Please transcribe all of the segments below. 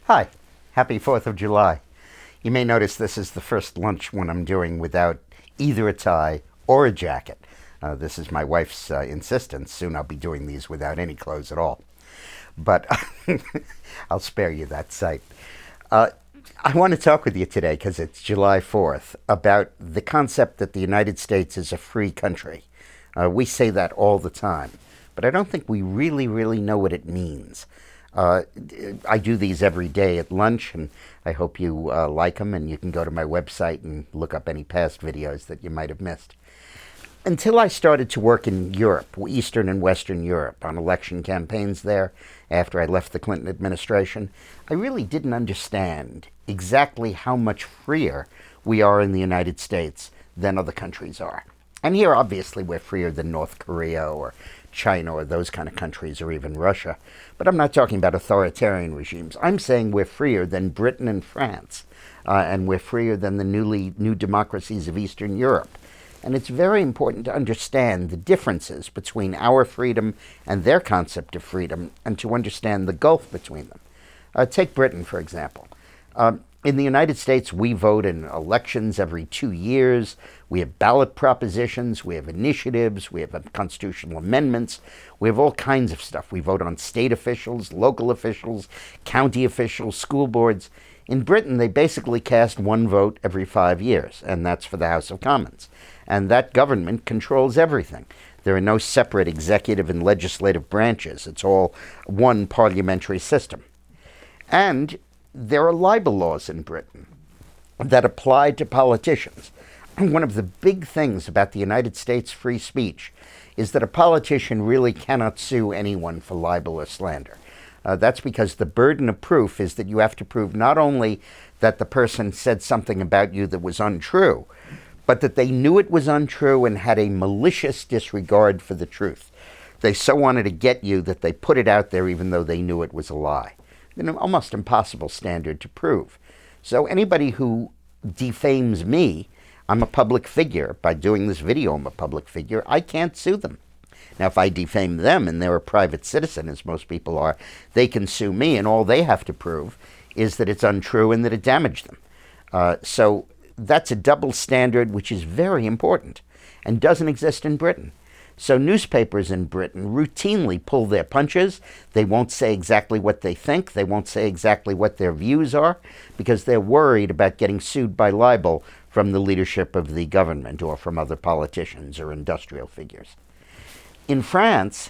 Hi, happy 4th of July. You may notice this is the first lunch one I'm doing without either a tie or a jacket. This is my wife's insistence. Soon I'll be doing these without any clothes at all. But I'll spare you that sight. I want to talk with you today, because it's July 4th, about the concept that the United States is a free country. We say that all the time, but I don't think we really know what it means. I do these every day at lunch, and I hope you like them, and you can go to my website and look up any past videos that you might have missed. Until I started to work in Europe, Eastern and Western Europe, on election campaigns there, after I left the Clinton administration, I really didn't understand exactly how much freer we are in the United States than other countries are. And here, obviously, we're freer than North Korea or China or those kind of countries, or even Russia. But I'm not talking about authoritarian regimes. I'm saying we're freer than Britain and France, and we're freer than the new democracies of Eastern Europe. And it's very important to understand the differences between our freedom and their concept of freedom, and to understand the gulf between them. Take Britain, for example. In the United States, we vote in elections every 2 years. We have ballot propositions, we have initiatives, we have constitutional amendments, we have all kinds of stuff. We vote on state officials, local officials, county officials, school boards. In Britain, they basically cast one vote every 5 years, and that's for the House of Commons. And that government controls everything. There are no separate executive and legislative branches. It's all one parliamentary system. And there are libel laws in Britain that apply to politicians. One of the big things about the United States free speech is that a politician really cannot sue anyone for libel or slander. That's because the burden of proof is that you have to prove not only that the person said something about you that was untrue, but that they knew it was untrue and had a malicious disregard for the truth. They so wanted to get you that they put it out there even though they knew it was a lie. An almost impossible standard to prove. So anybody who defames me, I'm a public figure. By doing this video, I'm a public figure. I can't sue them. Now, if I defame them and they're a private citizen, as most people are, they can sue me, and all they have to prove is that it's untrue and that it damaged them. So that's a double standard, which is very important and doesn't exist in Britain. So newspapers in Britain routinely pull their punches. They won't say exactly what they think. They won't say exactly what their views are, because they're worried about getting sued by libel from the leadership of the government or from other politicians or industrial figures. In France,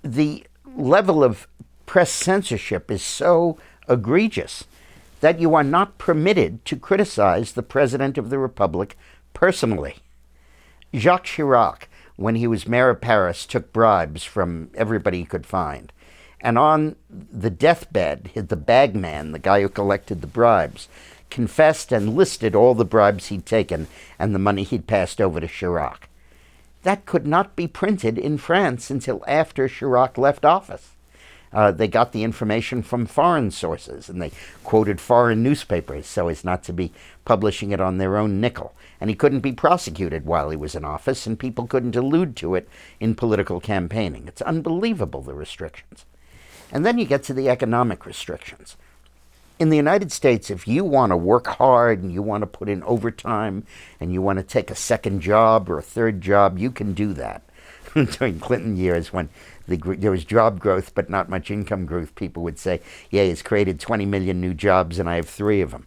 the level of press censorship is so egregious that you are not permitted to criticize the President of the Republic personally. Jacques Chirac, when he was mayor of Paris, took bribes from everybody he could find. And on the deathbed, the bagman, the guy who collected the bribes, confessed and listed all the bribes he'd taken and the money he'd passed over to Chirac. That could not be printed in France until after Chirac left office. They got the information from foreign sources, and they quoted foreign newspapers so as not to be publishing it on their own nickel. And he couldn't be prosecuted while he was in office, and people couldn't allude to it in political campaigning. It's unbelievable, the restrictions. And then you get to the economic restrictions. In the United States, if you want to work hard and you want to put in overtime and you want to take a second job or a third job, you can do that. During Clinton years, when there was job growth but not much income growth, people would say, yeah, he's created 20 million new jobs and I have 3 of them.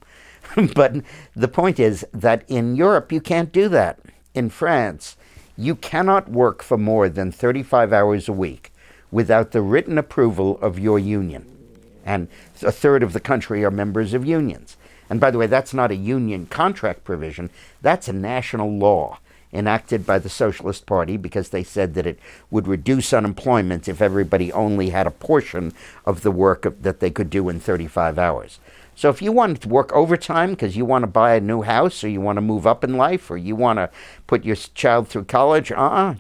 But the point is that in Europe, you can't do that. In France, you cannot work for more than 35 hours a week without the written approval of your union. And a third of the country are members of unions. And by the way, that's not a union contract provision. That's a national law enacted by the Socialist Party because they said that it would reduce unemployment if everybody only had a portion of the work that they could do in 35 hours. So if you want to work overtime because you want to buy a new house, or you want to move up in life, or you want to put your child through college,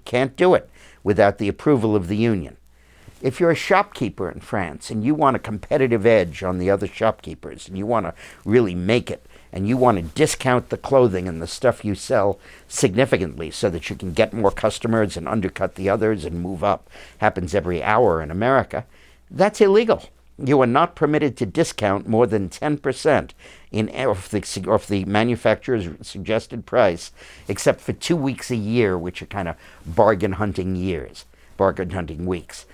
can't do it without the approval of the union. If you're a shopkeeper in France and you want a competitive edge on the other shopkeepers, and you want to really make it, and you want to discount the clothing and the stuff you sell significantly so that you can get more customers and undercut the others and move up, happens every hour in America, that's illegal. You are not permitted to discount more than 10% off the manufacturer's suggested price, except for 2 weeks a year, which are kind of bargain hunting weeks.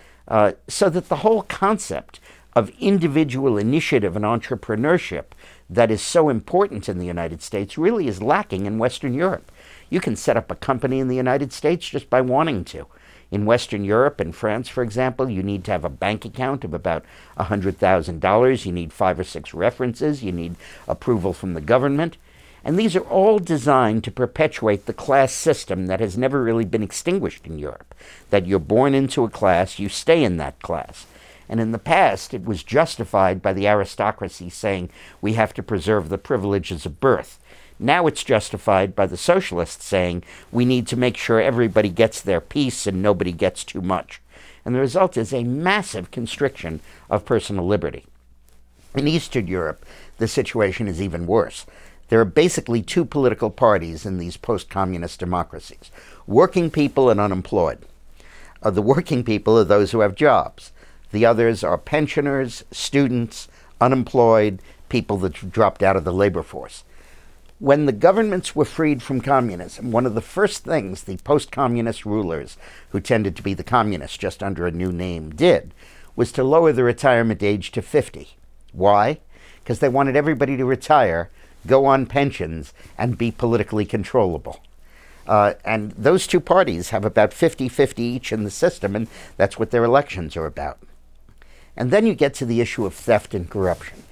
So that the whole concept of individual initiative and entrepreneurship that is so important in the United States really is lacking in Western Europe. You can set up a company in the United States just by wanting to. In Western Europe, in France, for example, you need to have a bank account of about $100,000. You need 5 or 6 references. You need approval from the government. And these are all designed to perpetuate the class system that has never really been extinguished in Europe. That you're born into a class, you stay in that class. And in the past, it was justified by the aristocracy saying we have to preserve the privileges of birth. Now it's justified by the socialists saying we need to make sure everybody gets their piece and nobody gets too much. And the result is a massive constriction of personal liberty. In Eastern Europe, the situation is even worse. There are basically 2 political parties in these post-communist democracies: working people and unemployed. The working people are those who have jobs. The others are pensioners, students, unemployed, people that dropped out of the labor force. When the governments were freed from communism, one of the first things the post-communist rulers, who tended to be the communists just under a new name, did was to lower the retirement age to 50. Why? Because they wanted everybody to retire, go on pensions, and be politically controllable. And those 2 parties have about 50-50 each in the system, and that's what their elections are about. And then you get to the issue of theft and corruption.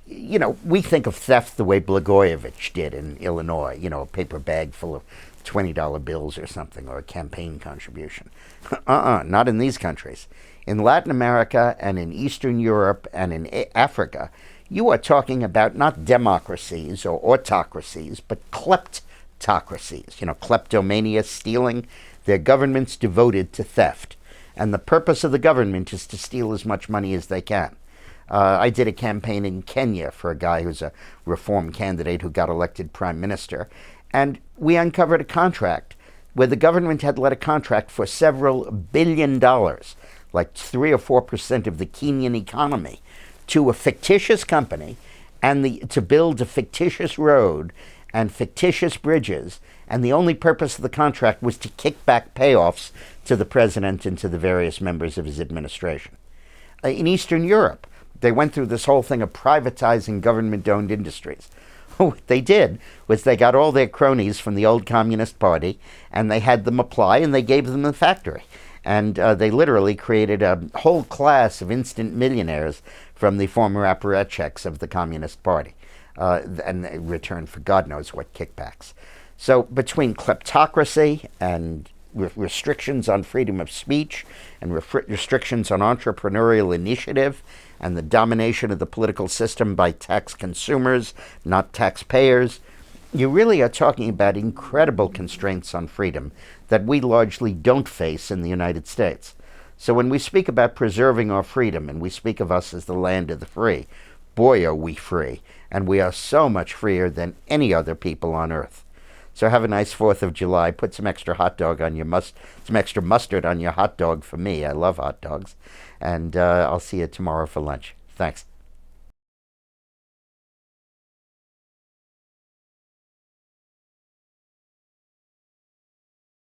You know, we think of theft the way Blagojevich did in Illinois, a paper bag full of $20 bills or something, or a campaign contribution. Not in these countries. In Latin America and in Eastern Europe and in Africa, you are talking about not democracies or autocracies, but kleptocracies. Kleptomania, stealing. Their governments devoted to theft. And the purpose of the government is to steal as much money as they can. I did a campaign in Kenya for a guy who's a reform candidate who got elected prime minister, and we uncovered a contract where the government had let a contract for several $1 billion, like 3 or 4% of the Kenyan economy, to a fictitious company and to build a fictitious road and fictitious bridges, and the only purpose of the contract was to kick back payoffs to the president and to the various members of his administration. In Eastern Europe, they went through this whole thing of privatizing government-owned industries. What they did was they got all their cronies from the old Communist Party, and they had them apply, and they gave them the factory. And they literally created a whole class of instant millionaires from the former apparatchiks of the Communist Party, and in return for God knows what kickbacks. So between kleptocracy and restrictions on freedom of speech and restrictions on entrepreneurial initiative and the domination of the political system by tax consumers, not taxpayers, you really are talking about incredible constraints on freedom that we largely don't face in the United States. So when we speak about preserving our freedom and we speak of us as the land of the free, boy, are we free. And we are so much freer than any other people on earth. So have a nice 4th of July. Put some extra some extra mustard on your hot dog for me. I love hot dogs. And I'll see you tomorrow for lunch. Thanks.